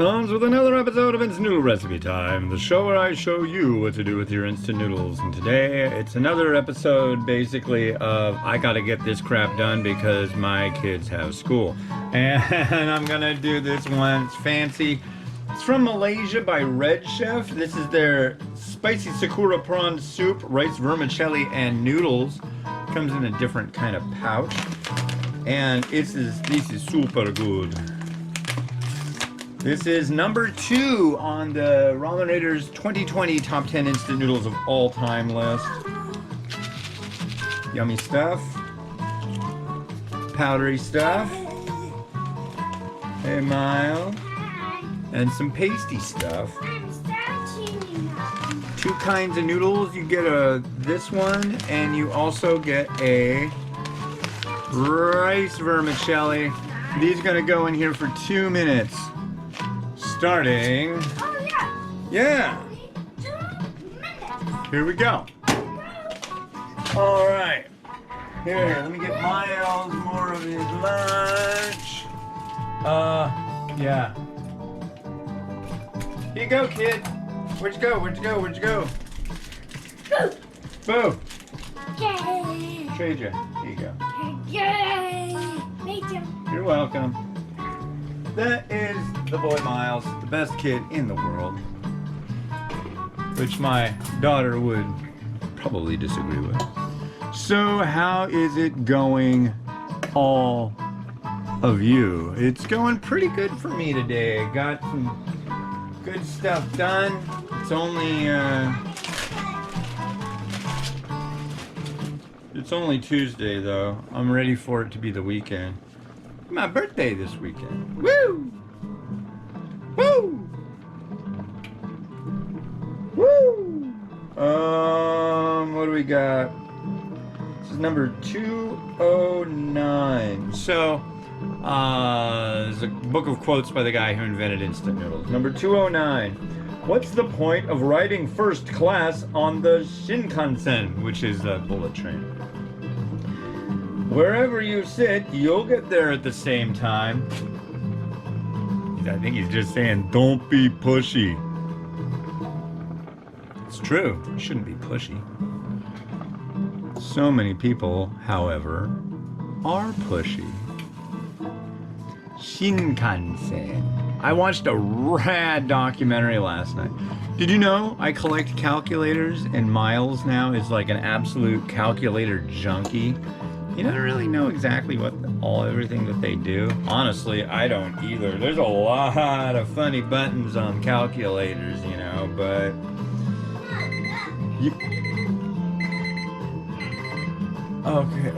Prawns with another episode of Instant Noodle Recipe Time, the show where I show you what to do with your instant noodles. And today, it's another episode, basically, of I gotta get this crap done because my kids have school. And I'm gonna do this one. It's fancy. It's from Malaysia by Red Chef. This is their spicy Sakura Prawn soup, rice vermicelli, and noodles. Comes in a different kind of pouch. And this is super good. This is number 2 on the Ramenator's 2020 Top 10 Instant Noodles of All Time list. Yummy stuff. Powdery stuff. Hey, Miles. And some pasty stuff. 2 kinds of noodles. You get this one, and you also get a rice vermicelli. These are gonna go in here for 2 minutes. Starting. Oh yeah. Yeah. 2 minutes. Here we go. All right. Here, let me get Miles more of his lunch. Yeah. Here you go, kid. Where'd you go? Where'd you go? Where'd you go? Boo. Yay. Trade you. Here you go. Yay. Thank you. You're welcome. That is the boy Miles, the best kid in the world. Which my daughter would probably disagree with. So how is it going, all of you? It's going pretty good for me today. I got some good stuff done. It's only Tuesday though. I'm ready for it to be the weekend. My birthday this weekend. Woo! Woo! Woo! What do we got? This is number 209. So, there's a book of quotes by the guy who invented instant noodles. Number 209. What's the point of riding first class on the Shinkansen, which is a bullet train? Wherever you sit, you'll get there at the same time. I think he's just saying, don't be pushy. It's true, you shouldn't be pushy. So many people, however, are pushy. Shinkansen. I watched a rad documentary last night. Did you know I collect calculators and Miles now is like an absolute calculator junkie? You don't really know exactly everything that they do. Honestly, I don't either. There's a lot of funny buttons on calculators, you know, but okay.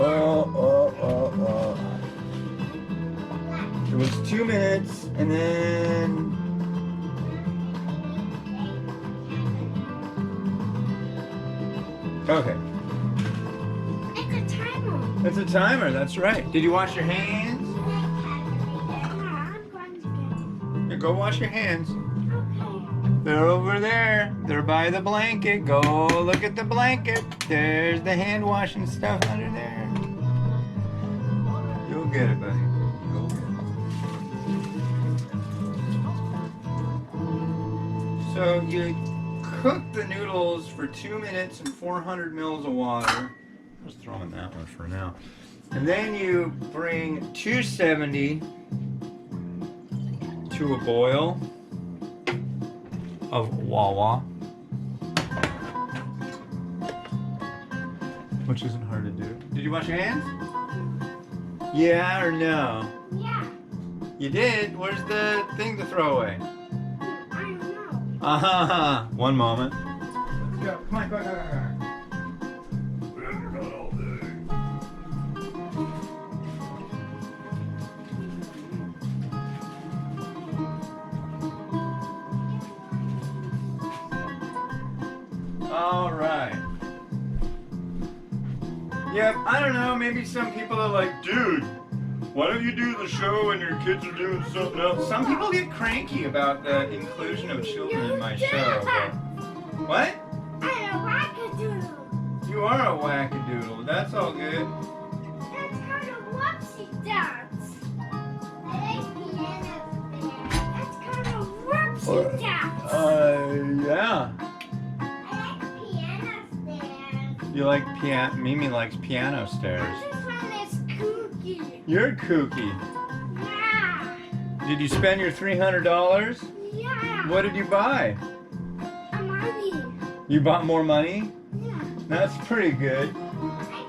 It was 2 minutes, and then okay. It's a timer, that's right. Did you wash your hands? Yeah, go wash your hands. Okay. They're over there. They're by the blanket. Go look at the blanket. There's the hand washing stuff under there. You'll get it, buddy. You'll get it. So you cook the noodles for 2 minutes in 400 mils of water. Just throwing that one for now. And then you bring 270 to a boil of Wawa, which isn't hard to do. Did you wash your hands? Yeah or no? Yeah. You did? Where's the thing to throw away? I don't know. One moment. Let's go. Come on, come on. All right. Yep, I don't know, maybe some people are like, dude, why don't you do the show when your kids are doing something else? Some people get cranky about the inclusion of children in my show. But what? I'm a wackadoodle. You are a wackadoodle, that's all good. That's kind of whoopsie dance. I like piano. That's kind of Yeah. I like piano stairs. You like piano? Mimi likes piano stairs. This one is kooky. You're kooky. Yeah. Did you spend your $300? Yeah. What did you buy? A money. You bought more money? Yeah. That's pretty good.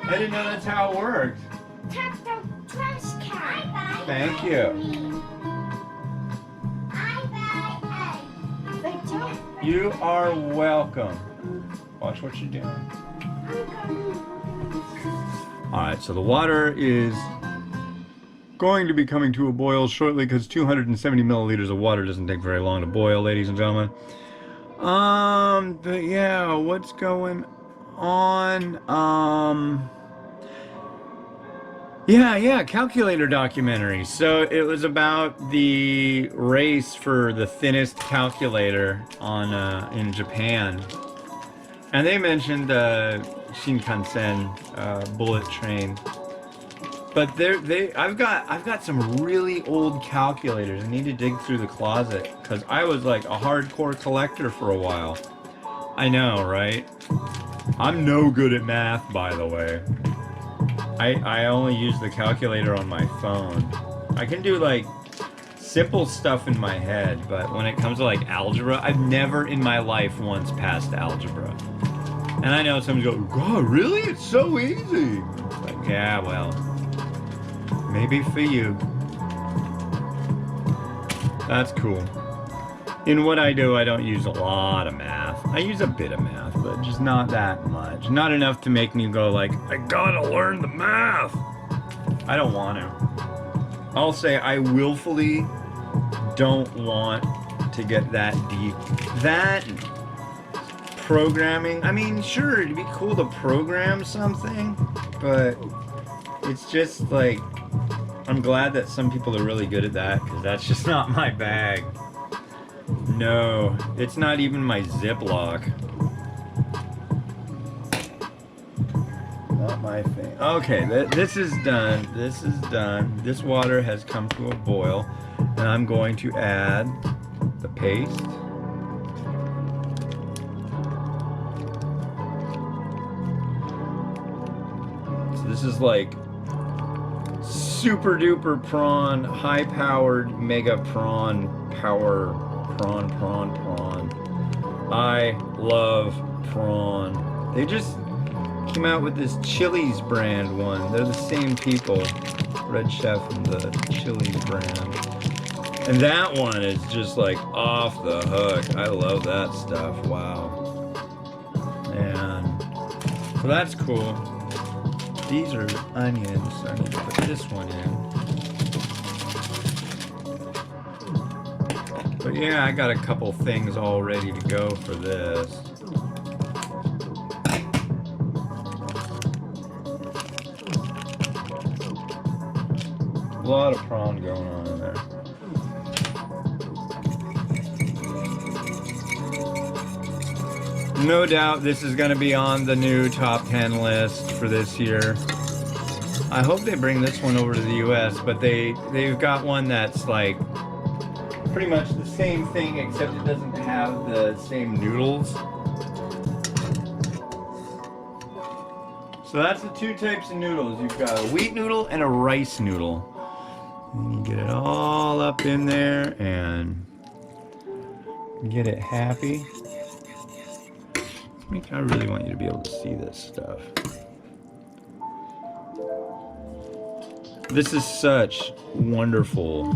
I didn't know that's how it worked. Tap the trash can. Thank you. You are welcome. Watch what you're doing. Alright, so the water is going to be coming to a boil shortly because 270 milliliters of water doesn't take very long to boil, ladies and gentlemen. But yeah, what's going on? Yeah, calculator documentary. So it was about the race for the thinnest calculator on in Japan, and they mentioned Shinkansen bullet train. But I've got some really old calculators. I need to dig through the closet because I was like a hardcore collector for a while. I know, right? I'm no good at math, by the way. I only use the calculator on my phone. I can do like simple stuff in my head, but when it comes to like algebra, I've never in my life once passed algebra. And I know some go, God, really? It's so easy. It's like, yeah, well, maybe for you. That's cool. In what I do, I don't use a lot of math. I use a bit of math, but just not that much. Not enough to make me go like, I gotta learn the math. I don't want to. I'll say I willfully don't want to get that deep. That programming, I mean, sure, it'd be cool to program something, but it's just like, I'm glad that some people are really good at that, because that's just not my bag. No, it's not even my Ziploc. Not my thing. Okay, this is done. This is done. This water has come to a boil, and I'm going to add the paste. So this is like super duper prawn, high powered mega prawn power. Prawn. I love prawn. They just came out with this Chili's brand one. They're the same people, Red Chef and the Chili's brand. And that one is just like off the hook. I love that stuff. Wow. And so that's cool. These are onions, so I need to put this one in. But yeah, I got a couple things all ready to go for this. A lot of prawn going on in there. No doubt this is going to be on the new top 10 list for this year. I hope they bring this one over to the US, but they've got one that's like pretty much the same thing, except it doesn't have the same noodles. So that's the two types of noodles. You've got a wheat noodle and a rice noodle. And you get it all up in there and get it happy. I really want you to be able to see this stuff. This is such wonderful.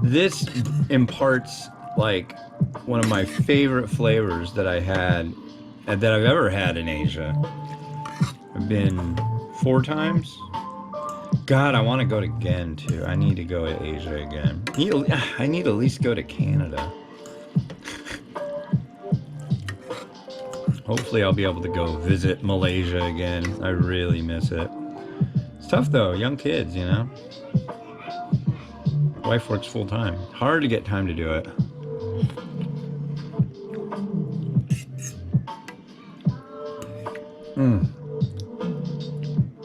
This imparts like one of my favorite flavors that I had, that I've ever had in Asia. I've been 4 times. God, I want to go again too. I need to go to Asia again. I need to at least go to Canada. Hopefully I'll be able to go visit Malaysia again. I really miss it. It's tough though, young kids, you know. Wife works full time. Hard to get time to do it.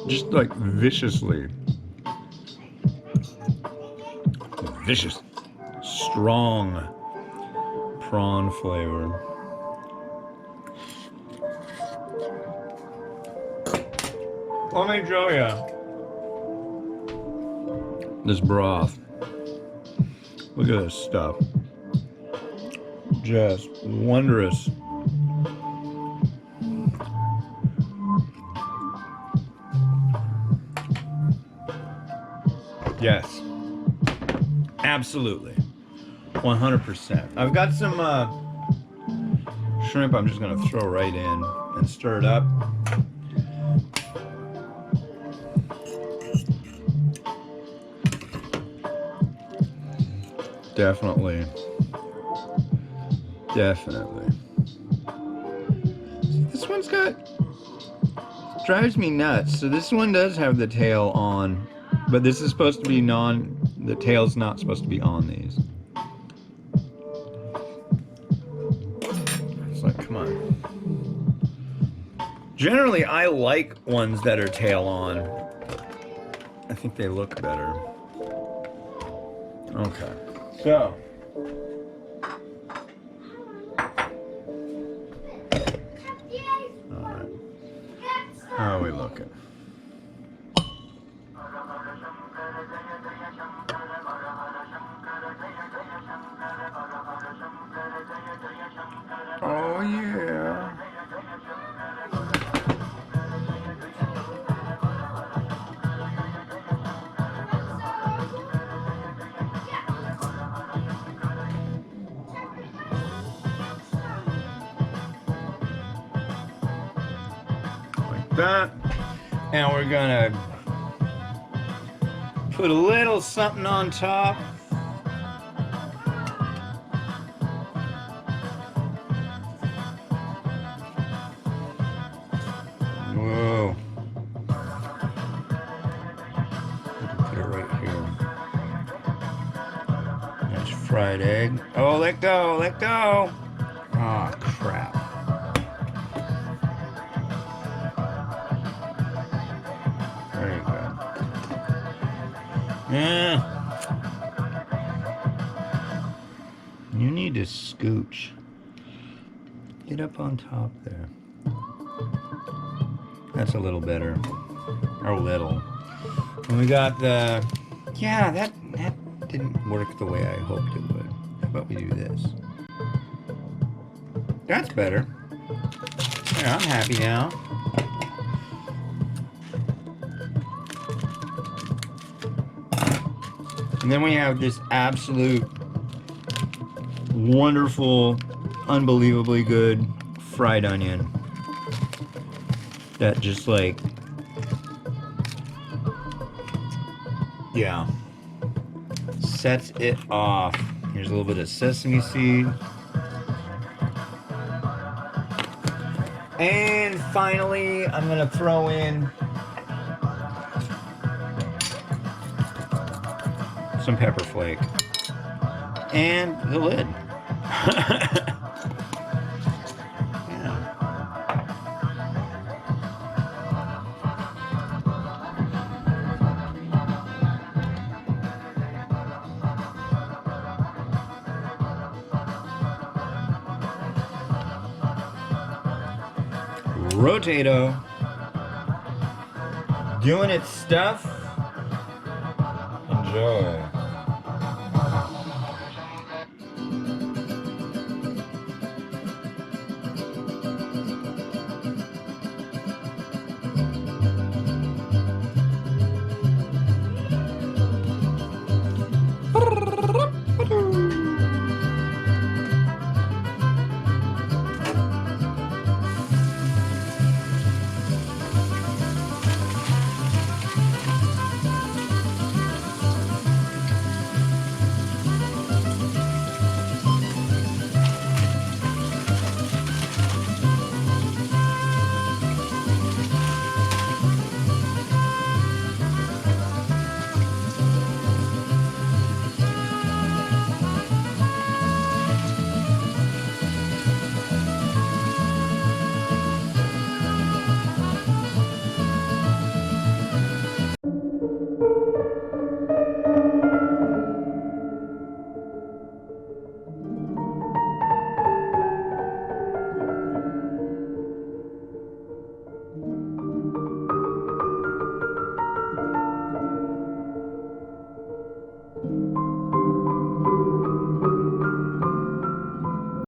Just like viciously. delicious, strong prawn flavor. Let me show you this broth. Look at this stuff. Just wondrous. Yes, absolutely, 100%. I've got some shrimp I'm just gonna throw right in and stir it up. Definitely. This one's drives me nuts. So this one does have the tail on, but this is supposed to be the tail's not supposed to be on these. It's like, come on. Generally, I like ones that are tail on. I think they look better. Okay. So, all right. How are we looking? Oh yeah. That. Now we're gonna put a little something on top. Whoa. Put it right here. That's fried egg. Oh, let go, let go. Oh, crap. There you go. Yeah. You need to scooch. Get up on top there. That's a little better. Or little. And we got the... Yeah, that didn't work the way I hoped it would. How about we do this? That's better. Yeah, I'm happy now. And then we have this absolute wonderful, unbelievably good fried onion that just like, yeah, sets it off. Here's a little bit of sesame seed. And finally, I'm gonna throw in some pepper flake and the lid. Yeah. Rotato doing its stuff. Enjoy.